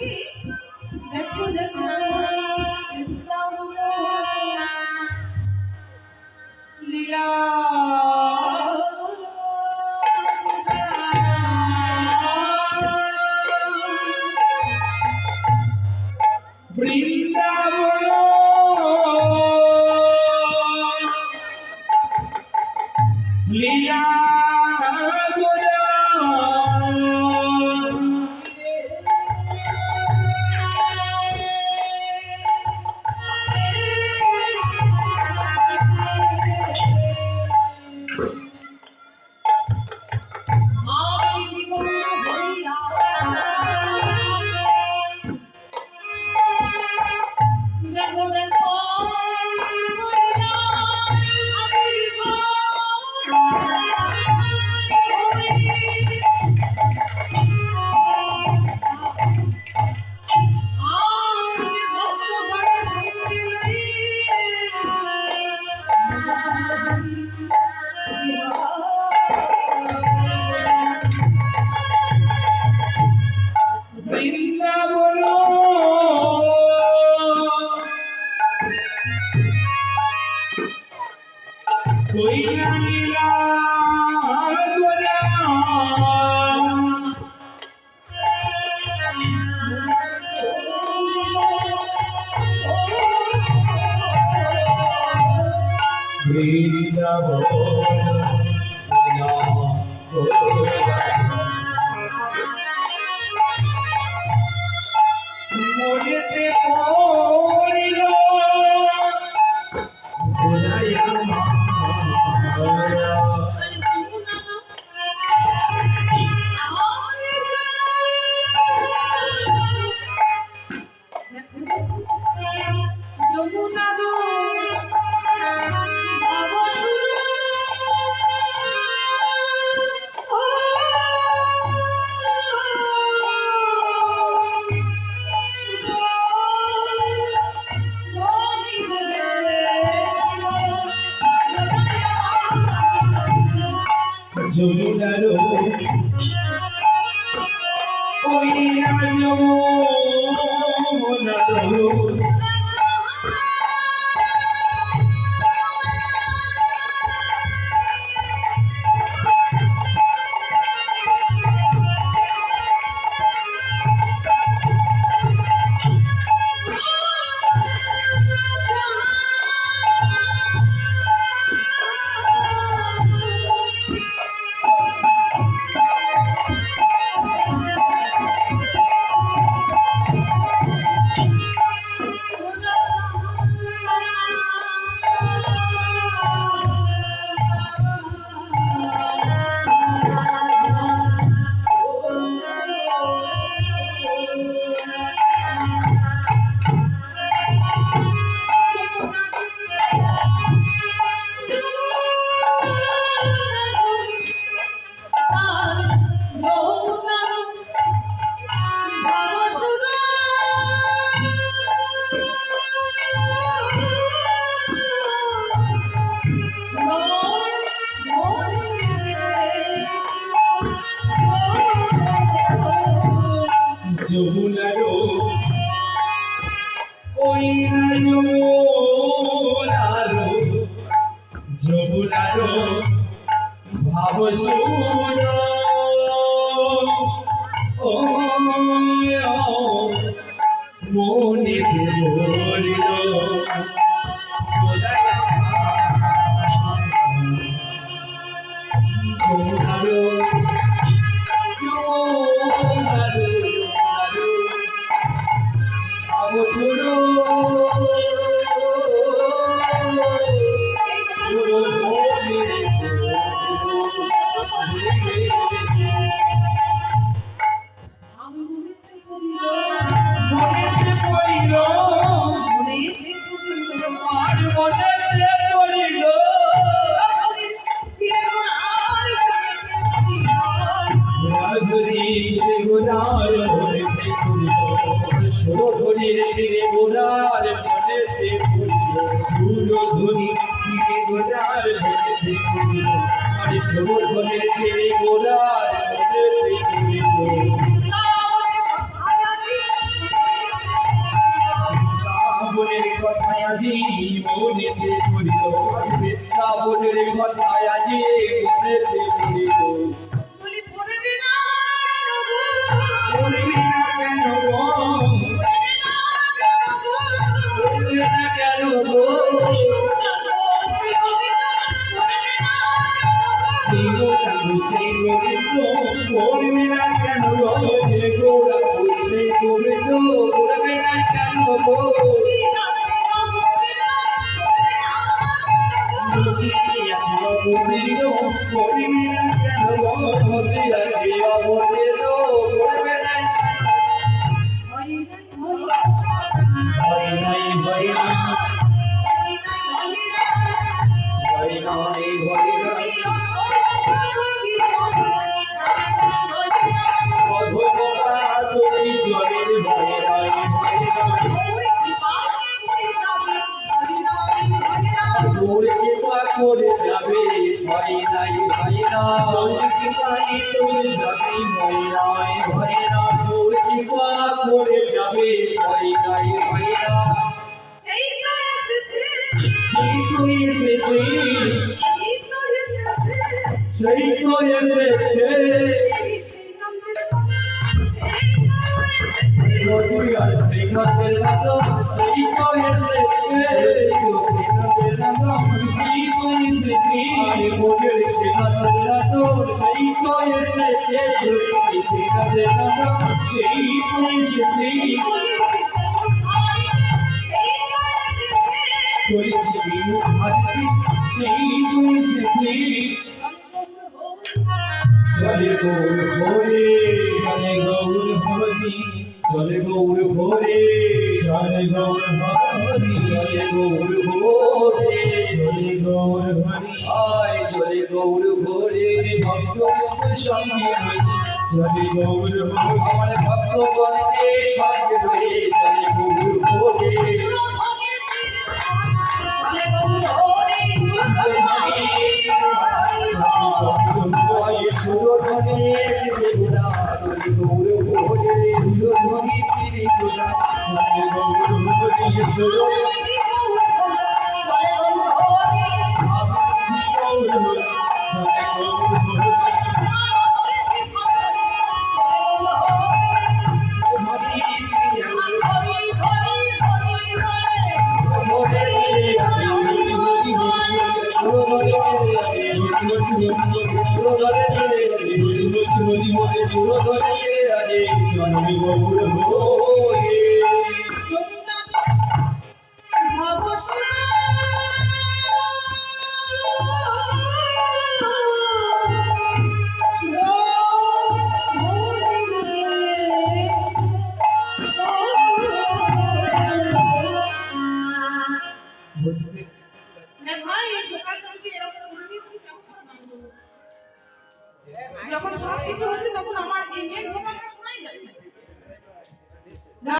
কি দেখো দেখো লীলা বৃন্দাবন লীলা বৃন্দাবন কইরা লীলা বৃন্দাবন মনেতে পড়িল ভুলাইয়া মায়া যমুনার ওই যমুনার ওই যমুনার ভাব সুর ও মনে ধরিল আজি মনেতে করিল বৃন্দাবনের কথায় আজি মনেতে করিল বলি পড়বে না গো, পড়বি না কেন গো পড়বে না কেন গো, সেই গোবিন্দ সেই গোবিন্দ পড়বি না কেন গো হে গৌরাঙ্গ সেই গোবিন্দ করবে না কেন গো গোবিন্দ পড়বি না কেন গো মন্দিরে অবতীর করবে না হরি নাই হরি নাই হরি নাই হরি নাই অধোগতা তুমি জলের ভয় নাই হরি নাই তোর কৃপা করে যাবে ভয় নাই ভয় না কৃপাই তুমি যাবি ভয় নাই ভয় নাই তোর কৃপা করে যাবে ভয় নাই ভয় না সেই তুই এসেছি সেই তো এসেছে নদীয়ার সেই নদের মতো সেই তো এসেছে আরে মোদের সে নদের মতো সেই তো এসেছে চলে গৌর ভোরে চলে গৌর ভোরে চলে গৌর ভোরে আয় চলে গৌর ভোরে আমার ভক্তগণের সঙ্গে রয়ে চলে গৌর ভোরে সুরধনের বেগুনা চলে গৌর ভোরে যখন সব কিছু হচ্ছে তখন আমার এই মেয়ে